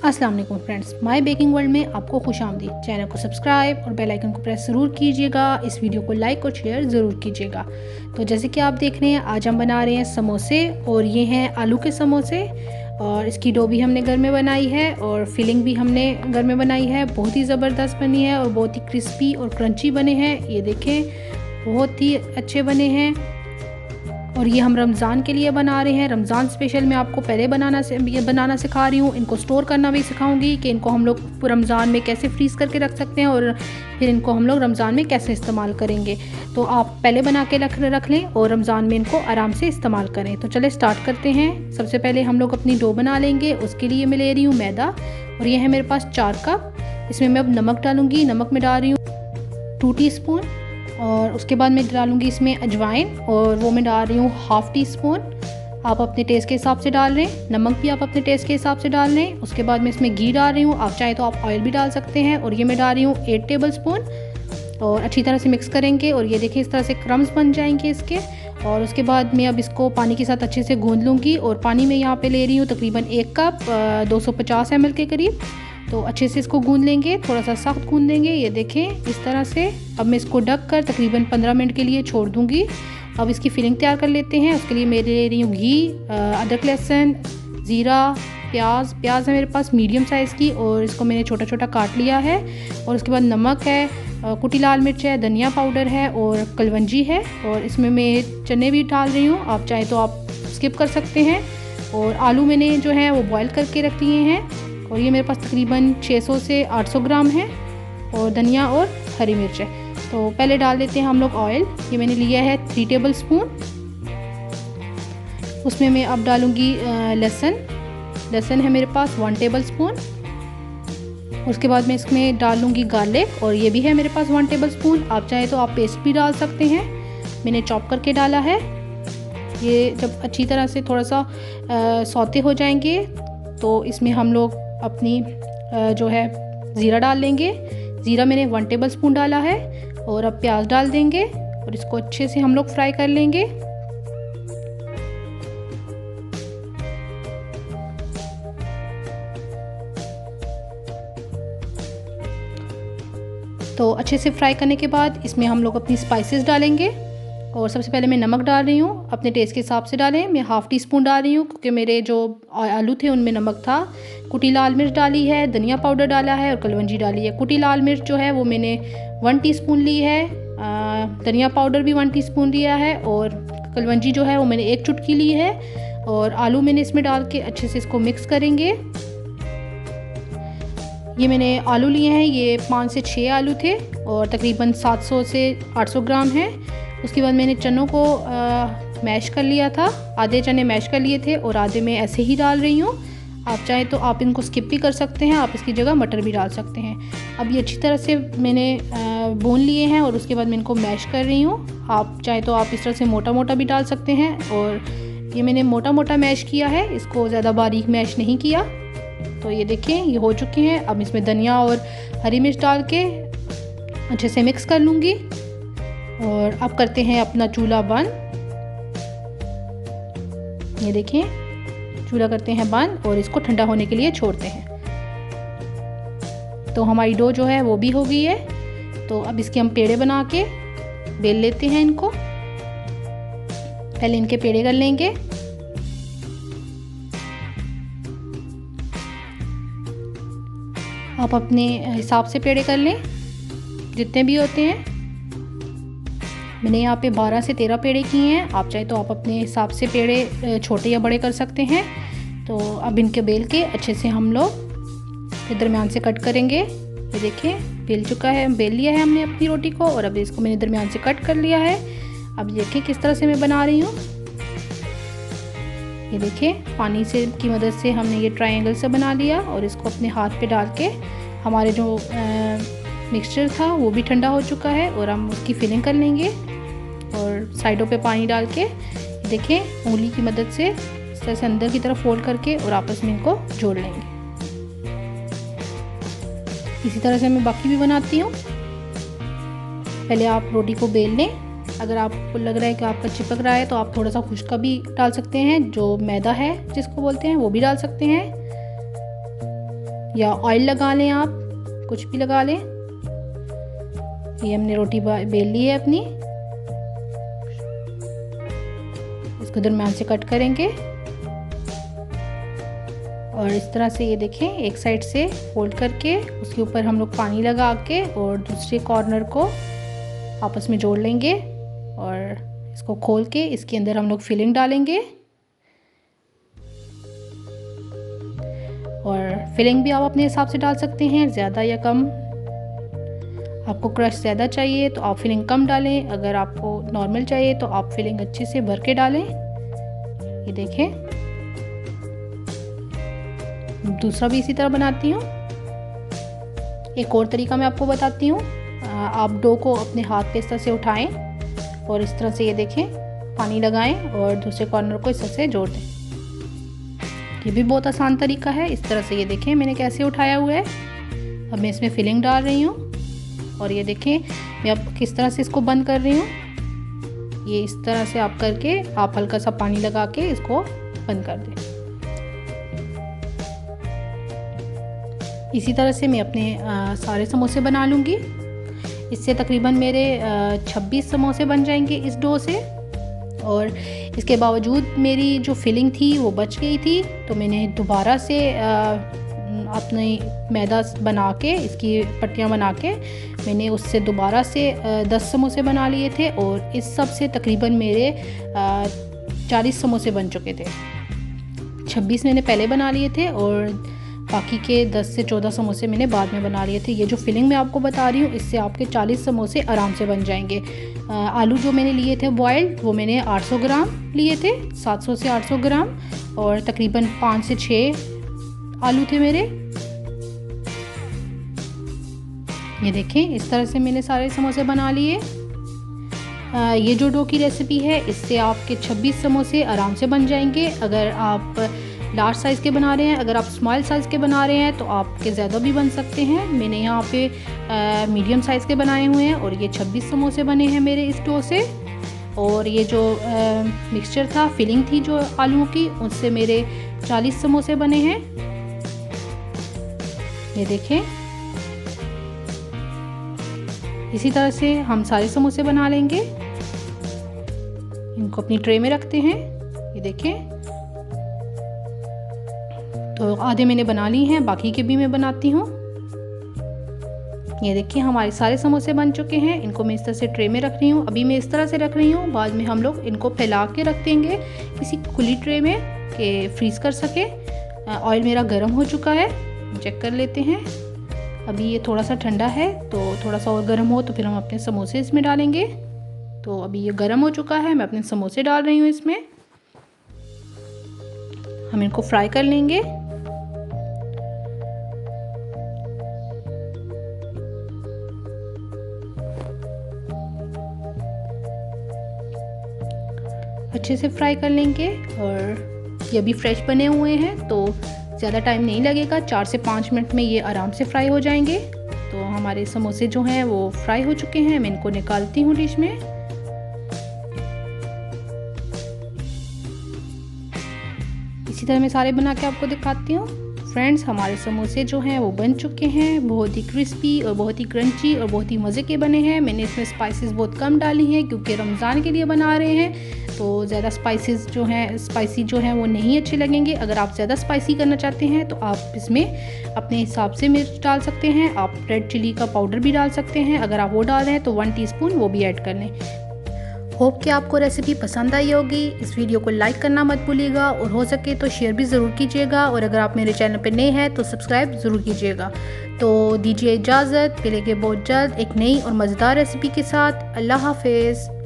अस्सलाम वालेकुम friends, my baking world में आपको खुशामदीद। चैनल को सब्सक्राइब और बेल आइकन को प्रेस ज़रूर कीजिएगा। इस वीडियो को लाइक और शेयर ज़रूर कीजिएगा। तो जैसे कि आप देख रहे हैं, आज हम बना रहे हैं समोसे, और ये हैं आलू के समोसे। और इसकी डो भी हमने घर में बनाई है और फिलिंग भी हमने घर में बनाई है। बहुत ही ज़बरदस्त बनी है और बहुत ही क्रिस्पी और क्रंची बने हैं। ये देखें, बहुत ही अच्छे बने हैं। और ये हम रमज़ान के लिए बना रहे हैं। रमज़ान स्पेशल मैं आपको पहले बनाना सिखा रही हूँ। इनको स्टोर करना भी सिखाऊंगी कि इनको हम लोग रमज़ान में कैसे फ्रीज़ करके रख सकते हैं और फिर इनको हम लोग रमज़ान में कैसे इस्तेमाल करेंगे। तो आप पहले बना के रख लें और रमज़ान में इनको आराम से इस्तेमाल करें। तो चले स्टार्ट करते हैं। सबसे पहले हम लोग अपनी डो बना लेंगे। उसके लिए मैं ले रही हूँ मैदा, और ये है मेरे पास 4 कप। इसमें मैं अब नमक डालूँगी। नमक में डाल रही हूँ 2 टीस्पून, और उसके बाद मैं डालूँगी इसमें अजवाइन, और वो मैं डाल रही हूँ 1/2 टीस्पून। आप अपने टेस्ट के हिसाब से डाल रहे हैं। नमक भी आप अपने टेस्ट के हिसाब से डाल लें। उसके बाद मैं इसमें घी डाल रही हूँ। आप चाहे तो आप ऑयल भी डाल सकते हैं। और ये मैं डाल रही हूँ 8 टेबल स्पून, और अच्छी तरह से मिक्स करेंगे। और ये देखिए, इस तरह से क्रम्स बन जाएंगे इसके। और उसके बाद मैं अब इसको पानी के साथ अच्छे से गूंद लूँगी। और पानी में यहाँ पे ले रही हूँ तकरीबन 1 कप 250 ml के करीब। तो अच्छे से इसको गूंद लेंगे, थोड़ा सा सख्त गूंद लेंगे। ये देखें इस तरह से। अब मैं इसको ढक कर तकरीबन 15 मिनट के लिए छोड़ दूँगी। अब इसकी फिलिंग तैयार कर लेते हैं। उसके लिए मैं ले रही हूँ घी, अदरक, लहसुन, ज़ीरा, प्याज है मेरे पास मीडियम साइज़ की, और इसको मैंने छोटा छोटा काट लिया है। और उसके बाद नमक है, कुटी लाल मिर्च है, धनिया पाउडर है, और कलवंजी है। और इसमें मैं चने भी डाल रही हूँ। आप चाहे तो आप स्किप कर सकते हैं। और आलू मैंने जो है वो बॉयल करके रख दिए हैं। और ये मेरे पास तकरीबन 600 से 800 ग्राम है। और धनिया और हरी मिर्च है। तो पहले डाल देते हैं हम लोग ऑयल। ये मैंने लिया है 3 टेबल स्पून। उसमें मैं अब डालूँगी लहसुन है मेरे पास 1 टेबल स्पून। उसके बाद मैं इसमें डालूँगी गार्लिक, और ये भी है मेरे पास 1 टेबल स्पून। आप चाहे तो आप पेस्ट भी डाल सकते हैं। मैंने चॉप करके डाला है। ये जब अच्छी तरह से थोड़ा सा सौते हो जाएंगे, तो इसमें हम लोग अपनी जो है ज़ीरा डाल लेंगे। ज़ीरा मैंने 1 टेबल स्पून डाला है। और अब प्याज डाल देंगे, और इसको अच्छे से हम लोग फ्राई कर लेंगे। तो अच्छे से फ्राई करने के बाद इसमें हम लोग अपनी स्पाइसेस डालेंगे। और सबसे पहले मैं नमक डाल रही हूँ, अपने टेस्ट के हिसाब से डालें। मैं 1/2 टीस्पून डाल रही हूँ, क्योंकि मेरे जो आलू थे उनमें नमक था। कुटी लाल मिर्च डाली है, धनिया पाउडर डाला है, और कलवंजी डाली है। कुटी लाल मिर्च जो है वो मैंने 1 टीस्पून ली है। धनिया पाउडर भी 1 टीस्पून लिया है, और कलवंजी जो है वो मैंने 1 चुटकी ली है। और आलू मैंने इसमें डाल के अच्छे से इसको मिक्स करेंगे। ये मैंने आलू लिए हैं, ये 5 से 6 आलू थे, और तकरीबन 700 से 800 ग्राम है। उसके बाद मैंने चनों को मैश कर लिया था। आधे चने मैश कर लिए थे, और आधे मैं ऐसे ही डाल रही हूँ। आप चाहे तो आप इनको स्किप भी कर सकते हैं। आप इसकी जगह मटर भी डाल सकते हैं। अब ये अच्छी तरह से मैंने भून लिए हैं, और उसके बाद मैं इनको मैश कर रही हूँ। आप चाहे तो आप इस तरह से मोटा मोटा भी डाल सकते हैं। और ये मैंने मोटा मोटा मैश किया है, इसको ज़्यादा बारीक मैश नहीं किया। तो ये देखें, ये हो चुके हैं। अब इसमें धनिया और हरी मिर्च डाल के अच्छे से मिक्स कर लूँगी। और अब करते हैं अपना चूल्हा बंद। ये देखें, चूल्हा करते हैं बंद, और इसको ठंडा होने के लिए छोड़ते हैं। तो हमारी डो जो है वो भी हो गई है। तो अब इसके हम पेड़े बना के बेल लेते हैं इनको। पहले इनके पेड़े कर लेंगे। आप अपने हिसाब से पेड़े कर लें, जितने भी होते हैं। मैंने यहाँ पे 12 से 13 पेड़े किए हैं। आप चाहे तो आप अपने हिसाब से पेड़े छोटे या बड़े कर सकते हैं। तो अब इनके बेल के अच्छे से हम लोग दरमियान से कट करेंगे। ये देखें, बेल चुका है, बेल लिया है हमने अपनी रोटी को, और अब इसको मैंने दरमियान से कट कर लिया है। अब देखें किस तरह से मैं बना रही हूँ। ये देखें, पानी से की मदद से हमने ये ट्रायंगल से बना लिया, और इसको अपने हाथ पे डाल के हमारे जो मिक्सचर था वो भी ठंडा हो चुका है। और हम उसकी फिलिंग कर लेंगे, और साइडों पे पानी डाल के देखें, उंगली की मदद से इस तरह से अंदर की तरफ फोल्ड करके और आपस में इनको जोड़ लेंगे। इसी तरह से मैं बाकी भी बनाती हूँ। पहले आप रोटी को बेल लें। अगर आपको लग रहा है कि आपका चिपक रहा है तो आप थोड़ा सा खुश्क का भी डाल सकते हैं, जो मैदा है जिसको बोलते हैं वो भी डाल सकते हैं। या ऑयल लगा लें, आप कुछ भी लगा लें। ये हमने रोटी बेल ली है अपनी, इसको दरम्यान से कट करेंगे और इस तरह से ये देखें एक साइड से फोल्ड करके उसके ऊपर हम लोग पानी लगा के और दूसरे कॉर्नर को आपस में जोड़ लेंगे और इसको खोल के इसके अंदर हम लोग फिलिंग डालेंगे। और फिलिंग भी आप अपने हिसाब से डाल सकते हैं, ज़्यादा या कम। आपको क्रश ज़्यादा चाहिए तो आप फिलिंग कम डालें, अगर आपको नॉर्मल चाहिए तो आप फिलिंग अच्छे से भर के डालें। ये देखें, दूसरा भी इसी तरह बनाती हूँ। एक और तरीका मैं आपको बताती हूँ। आप डो को अपने हाथ पे इस तरह से उठाएं और इस तरह से ये देखें पानी लगाएं और दूसरे कॉर्नर को इस तरह से जोड़ दें। ये भी बहुत आसान तरीका है। इस तरह से ये देखें मैंने कैसे उठाया हुआ है। अब मैं इसमें फिलिंग डाल रही हूँ और ये देखें मैं अब किस तरह से इसको बंद कर रही हूँ। ये इस तरह से आप करके आप हल्का सा पानी लगा के इसको बंद कर दें। इसी तरह से मैं अपने सारे समोसे बना लूँगी। इससे तकरीबन मेरे 26 समोसे बन जाएंगे इस डो से। और इसके बावजूद मेरी जो फिलिंग थी वो बच गई थी, तो मैंने दोबारा से अपने मैदा बना के इसकी पट्टियाँ बना के मैंने उससे दोबारा से 10 समोसे बना लिए थे और इस सब से तकरीबन मेरे 40 समोसे बन चुके थे। 26 मैंने पहले बना लिए थे और बाकी के 10 से 14 समोसे मैंने बाद में बना लिए थे। ये जो फिलिंग मैं आपको बता रही हूँ इससे आपके 40 समोसे आराम से बन जाएंगे। आलू जो मैंने लिए थे बॉयल्ड वो मैंने 800 ग्राम लिए थे, 700 से 800 ग्राम, और तकरीबन 5 से 6 आलू थे मेरे। ये देखें इस तरह से मैंने सारे समोसे बना लिए। ये जो डो की रेसिपी है इससे आपके 26 समोसे आराम से बन जाएंगे। अगर आप लार्ज साइज़ के बना रहे हैं, अगर आप स्मॉल साइज़ के बना रहे हैं तो आपके ज़्यादा भी बन सकते हैं। मैंने यहाँ पे मीडियम साइज़ के बनाए हुए हैं और ये 26 समोसे बने हैं मेरे इस डो से। और ये जो मिक्सचर था, फिलिंग थी जो आलू की, उससे मेरे 40 समोसे बने हैं। ये देखें इसी तरह से हम सारे समोसे बना लेंगे। इनको अपनी ट्रे में रखते हैं। ये देखें तो आधे मैंने बना ली हैं, बाकी के भी मैं बनाती हूँ। ये देखिए हमारे सारे समोसे बन चुके हैं। इनको मैं इस तरह से ट्रे में रख रही हूँ। अभी मैं इस तरह से रख रही हूँ, बाद में हम लोग इनको फैला के रख देंगे किसी खुली ट्रे में कि फ्रीज़ कर सके। ऑयल मेरा गर्म हो चुका है, चेक कर लेते हैं। अभी ये थोड़ा सा ठंडा है, तो थोड़ा सा और गर्म हो तो फिर हम अपने समोसे इसमें डालेंगे। तो अभी ये गर्म हो चुका है, मैं अपने समोसे डाल रही हूँ इसमें। हम इनको फ्राई कर लेंगे। अच्छे से फ्राई कर लेंगे। और ये अभी फ्रेश बने हुए हैं तो ज़्यादा टाइम नहीं लगेगा, 4 से 5 मिनट में ये आराम से फ्राई हो जाएंगे। तो हमारे समोसे जो हैं वो फ्राई हो चुके हैं। मैं इनको निकालती हूँ डिश में। इसी तरह मैं सारे बना के आपको दिखाती हूँ। फ्रेंड्स हमारे समोसे जो हैं वो बन चुके हैं, बहुत ही क्रिस्पी और बहुत ही क्रंची और बहुत ही मज़े के बने हैं। मैंने इसमें स्पाइसेस बहुत कम डाली हैं क्योंकि रमज़ान के लिए बना रहे हैं, तो ज़्यादा स्पाइसी जो हैं वो नहीं अच्छे लगेंगे। अगर आप ज़्यादा स्पाइसी करना चाहते हैं तो आप इसमें अपने हिसाब से मिर्च डाल सकते हैं। आप रेड चिली का पाउडर भी डाल सकते हैं, अगर आप वो डाल रहे हैं तो 1 टीस्पून वो भी ऐड कर लें। होप कि आपको रेसिपी पसंद आई होगी। इस वीडियो को लाइक करना मत भूलिएगा और हो सके तो शेयर भी ज़रूर कीजिएगा। और अगर आप मेरे चैनल पर नए हैं तो सब्सक्राइब ज़रूर कीजिएगा। तो दीजिए इजाज़त, मिलेंगे बहुत जल्द एक नई और मज़ेदार रेसिपी के साथ। अल्लाह हाफिज़।